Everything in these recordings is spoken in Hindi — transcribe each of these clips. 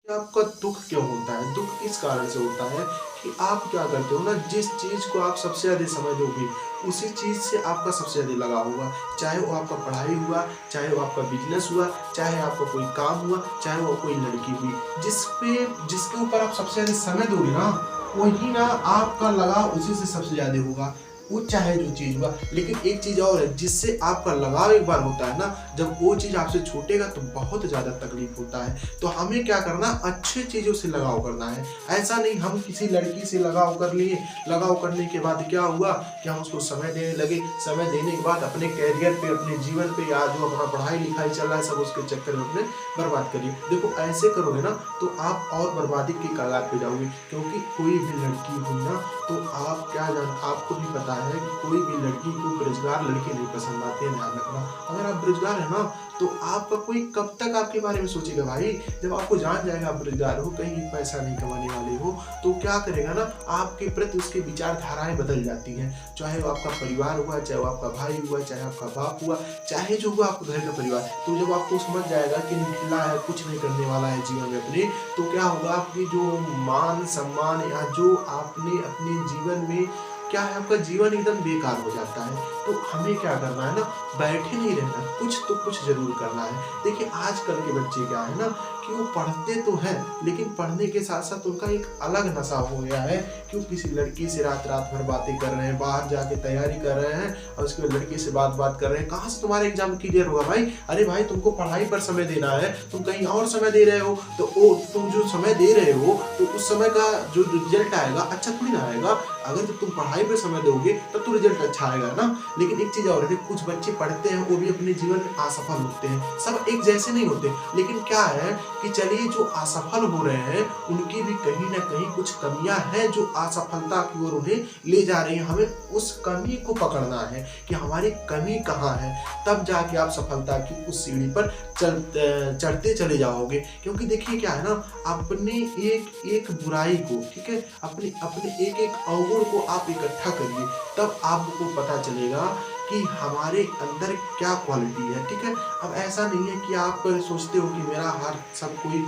आपका दुःख क्यों होता है? दुःख इस कारण से होता है कि आप क्या करते हो ना, जिस चीज़ को आप सबसे ज़्यादा समय दोगे, उसी चीज़ से आपका सबसे ज़्यादा लगाव होगा। चाहे वो आपका पढ़ाई हुआ, चाहे वो आपका बिज़नेस हुआ, चाहे आपका कोई काम हुआ, चाहे वो कोई लड़की हुई। जिसके ऊपर आप सबसे ज़्यादा समय दोगे ना, वही ना आपका लगाव उसी से सबसे ज़्यादा होगा। वो चाहे जो चीज़ हुआ, लेकिन एक चीज़ और है, जिससे आपका लगाव एक बार होता है ना, जब वो चीज़ आपसे छूटेगा तो बहुत ज़्यादा तकलीफ़ होता है। तो हमें क्या करना, अच्छी चीज़ों से लगाव करना है। ऐसा नहीं हम किसी लड़की से लगाव कर लिए, लगाव करने के बाद क्या हुआ कि हम उसको समय देने लगे, समय देने के बाद अपने करियर पे, अपने जीवन पे या जो अपना पढ़ाई-लिखाई चल रहा है सब उसके चक्कर में अपने बर्बाद करिए। देखो ऐसे करोगे ना तो आप और बर्बादी के कगार पे जाओगे, क्योंकि कोई भी लड़की हुई ना तो आपको भी पता है कि कोई भी लड़की को बेरोज़गार लड़के नहीं पसंद आते हैं, ध्यान रखना। अगर आप बेरोज़गार हैं ना तो आपका कोई कब तक आपके बारे में सोचेगा भाई? जब आपको जान जाएगा आप बेरोज़गार हो, कहीं पैसा नहीं कमाने वाले हो, तो क्या करेगा ना, आपके प्रति उसकी विचारधाराएँ बदल जाती हैं। चाहे वो आपका परिवार हुआ, चाहे वो आपका भाई हुआ, चाहे आपका बाप हुआ, चाहे जो हुआ आपके घर का परिवार। तो जब आपको समझ जाएगा कि निठल्ला है, कुछ नहीं करने वाला है जीवन में अपने, तो क्या होगा, आपकी जो मान-सम्मान या जो आपने अपने जीवन में क्या है, आपका जीवन एकदम बेकार हो जाता है। तो हमें क्या करना है ना, बैठे नहीं रहना, कुछ तो कुछ ज़रूर करना है। देखिए आजकल के बच्चे क्या है ना कि वो पढ़ते तो हैं, लेकिन पढ़ने के साथ-साथ उनका एक अलग नशा हो गया है कि वो किसी लड़की से रात-रात भर बातें कर रहे हैं, बाहर जाके तैयारी कर रहे हैं और उसके बाद लड़की से बात-बात कर रहे हैं। कहाँ से तुम्हारा एग्ज़ाम क्लियर होगा भाई? अरे भाई तुमको पढ़ाई पर समय देना है, तुम कहीं और समय दे रहे हो, तो वो तुम जो समय दे रहे हो, तो उस समय का जो रिज़ल्ट आएगा अच्छा थोड़ी ना आएगा। अगर जब तुम पढ़ाई पे समय दोगे तब तो रिज़ल्ट अच्छा आएगा ना। लेकिन एक चीज़ और है, कुछ बच्चे पढ़ते हैं वो भी अपने जीवन में असफल होते हैं। सब एक जैसे नहीं होते, लेकिन क्या है कि चलिए जो असफल हो रहे हैं उनकी भी कहीं न कहीं कुछ कमियाँ हैं जो असफलता की ओर उन्हें ले जा रही हैं। हमें उस कमी को पकड़ना है कि हमारी कमी कहाँ है, तब जाके आप सफलता की उस सीढ़ी पर चढ़ते चले जाओगे। क्योंकि देखिए क्या है ना, अपनी एक-एक बुराई को, ठीक है? अपने अपने एक-एक अवगुण को आप इकट्ठा करिए, तब आपको पता चलेगा कि हमारे अंदर क्या क्वालिटी है, ठीक है? अब ऐसा नहीं है कि आप सोचते हो कि मेरा हर सब कोई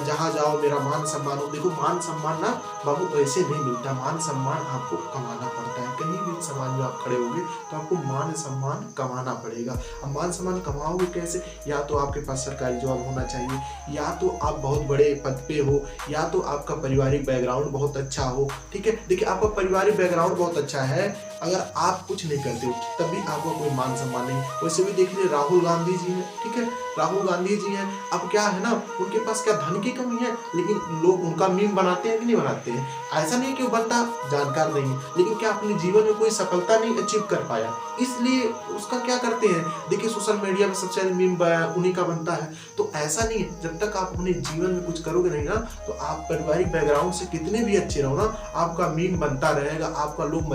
जहाँ जाओ मेरा मान-सम्मान हो। देखो मान-सम्मान ना बाबू ऐसे नहीं मिलता, मान-सम्मान आपको कमाना पड़ता है। कहीं भी समाज में आप खड़े होगे तो आपको मान-सम्मान कमाना पड़ेगा। अब मान-सम्मान कमाओगे कैसे? या तो आपके पास सरकारी जॉब होना चाहिए, या तो आप बहुत बड़े पद पे हो, या तो आपका पारिवारिक बैकग्राउंड बहुत अच्छा हो, ठीक है? देखिए आपका पारिवारिक बैकग्राउंड बहुत अच्छा है, अगर आप कुछ नहीं करते हो तब भी आपको कोई मान-सम्मान नहीं। वैसे भी देख लीजिए राहुल गांधी जी हैं, ठीक है? राहुल गांधी जी हैं, अब क्या है ना, उनके पास क्या धन की कमी है, लेकिन लोग उनका मीम बनाते हैं कि नहीं बनाते हैं? ऐसा नहीं है कि वो बंदा जानकार नहीं है, लेकिन क्या अपने जीवन में कोई सफलता नहीं अचीव कर पाया, इसलिए उसका क्या करते हैं, देखिए सोशल मीडिया में सबसे ज़्यादा मीम उन्हीं का बनता है। तो ऐसा नहीं है, जब तक आप अपने जीवन में कुछ करोगे नहीं ना, तो आप पारिवारिक बैकग्राउंड से कितने भी अच्छे रहो ना, आपका मीम बनता रहेगा, आपका लोग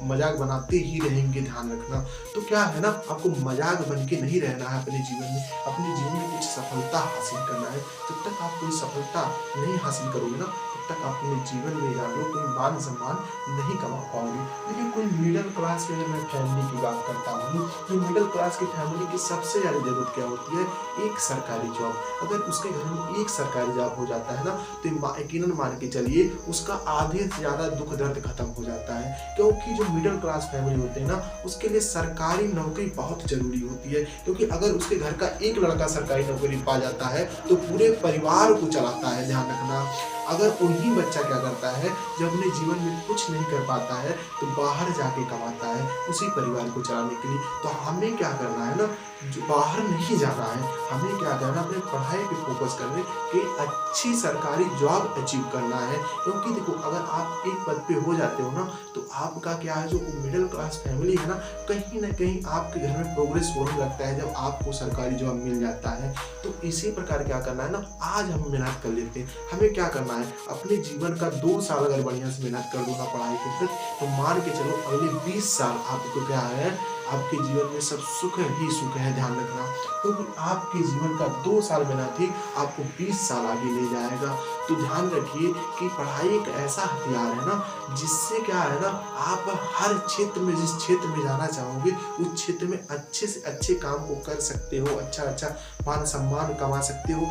मज़ाक बनाते ही रहेंगे, ध्यान रखना। तो क्या है ना, आपको मज़ाक बन के नहीं रहना है अपने जीवन में, अपने जीवन में कुछ सफलता हासिल करना है। जब तक आप कोई सफलता नहीं हासिल करोगे ना, तब तक आप अपने जीवन में जान लो कोई मान-सम्मान नहीं कमा पाओगे। देखिए कोई मिडल क्लास की अगर मैं फैमिली की बात करता हूँ, तो मिडल क्लास की फैमिली की सबसे ज़्यादा ज़रूरत क्या होती है? एक सरकारी जॉब। अगर उसके घर में एक सरकारी जॉब हो जाता है ना, तो यकीनन मान के चलिए उसका आधे से ज़्यादा दुःख दर्द खत्म हो जाता है। क्योंकि जो मिडल क्लास फैमिली होते हैं ना, उसके लिए सरकारी नौकरी बहुत ज़रूरी होती है, क्योंकि अगर उसके घर का एक लड़का सरकारी नौकरी पा जाता है, तो पूरे परिवार को चलाता है, ध्यान रखना। अगर वही बच्चा क्या करता है, जब अपने जीवन में कुछ नहीं कर पाता है, तो बाहर जाके कमाता है, उसी परिवार को चलाने के लिए। तो हमें क्या करना है ना, जो बाहर नहीं जाना है, हमें क्या करना है, अपने पढ़ाई पे फोकस करने कि अच्छी सरकारी जॉब अचीव करना है। क्योंकि देखो अगर आप एक पद पे हो जाते हो ना, तो आपका क्या है, जो मिडिल क्लास फैमिली है ना, कहीं न कहीं आपके घर में प्रोग्रेस होने लगता है जब आपको सरकारी जॉब मिल जाता है। तो इसी प्रकार क्या करना है ना, आज हम मेहनत कर लेते हैं। हमें क्या करना है, अपने जीवन का 2 साल अगर बढ़िया से मेहनत कर दो ना पढ़ाई के प्रति, तो मान के चलो अगले 20 साल आपको क्या है, आपके जीवन में सब सुख ही सुख है, ध्यान रखना। क्योंकि आपके जीवन का 2 साल मेहनत ही आपको 20 साल आगे ले जाएगा। तो ध्यान रखिए कि पढ़ाई एक ऐसा हथियार है ना, जिससे क्या है ना, आप हर क्षेत्र में, जिस क्षेत्र में जाना चाहोगे, उस क्षेत्र में अच्छे से अच्छे काम को कर सकते हो, अच्छा-अच्छा मान-सम्मान कमा सकते हो।